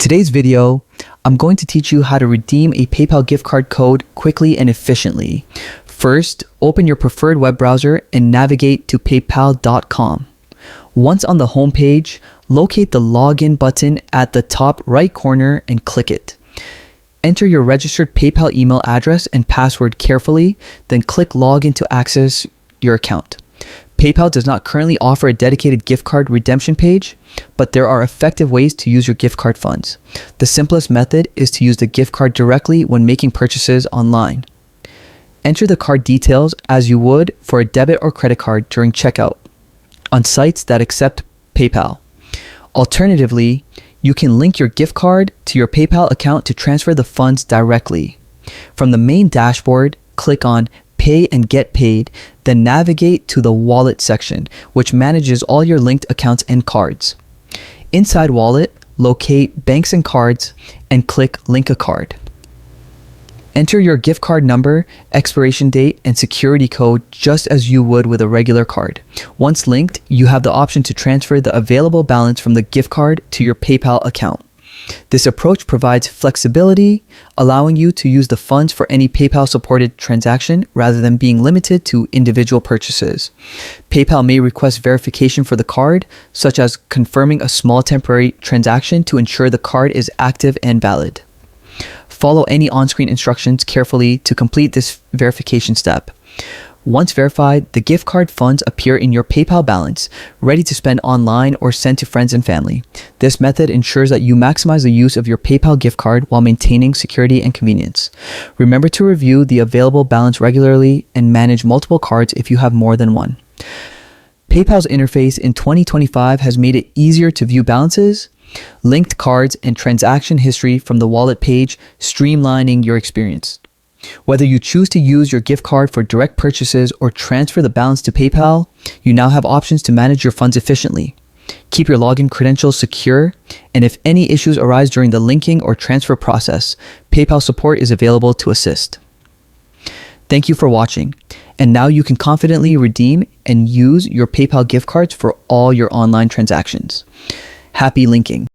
Today's video, I'm going to teach you how to redeem a PayPal gift card code quickly and efficiently. First, open your preferred web browser and navigate to paypal.com. Once on the home page, locate the login button at the top right corner and click it. Enter your registered PayPal email address and password carefully, then click login to access your account. PayPal does not currently offer a dedicated gift card redemption page, but there are effective ways to use your gift card funds. The simplest method is to use the gift card directly when making purchases online. Enter the card details as you would for a debit or credit card during checkout on sites that accept PayPal. Alternatively, you can link your gift card to your PayPal account to transfer the funds directly. From the main dashboard, click on Pay and Get Paid, then navigate to the Wallet section, which manages all your linked accounts and cards. Inside Wallet, locate Banks and Cards and click Link a Card. Enter your gift card number, expiration date, and security code just as you would with a regular card. Once linked, you have the option to transfer the available balance from the gift card to your PayPal account. This approach provides flexibility, allowing you to use the funds for any PayPal-supported transaction rather than being limited to individual purchases. PayPal may request verification for the card, such as confirming a small temporary transaction to ensure the card is active and valid. Follow any on-screen instructions carefully to complete this verification step. Once verified, the gift card funds appear in your PayPal balance, ready to spend online or send to friends and family. This method ensures that you maximize the use of your PayPal gift card while maintaining security and convenience. Remember to review the available balance regularly and manage multiple cards if you have more than one. PayPal's interface in 2025 has made it easier to view balances, linked cards, and transaction history from the wallet page, streamlining your experience. Whether you choose to use your gift card for direct purchases or transfer the balance to PayPal, you now have options to manage your funds efficiently. Keep your login credentials secure, and if any issues arise during the linking or transfer process, PayPal support is available to assist. Thank you for watching, and now you can confidently redeem and use your PayPal gift cards for all your online transactions. Happy linking!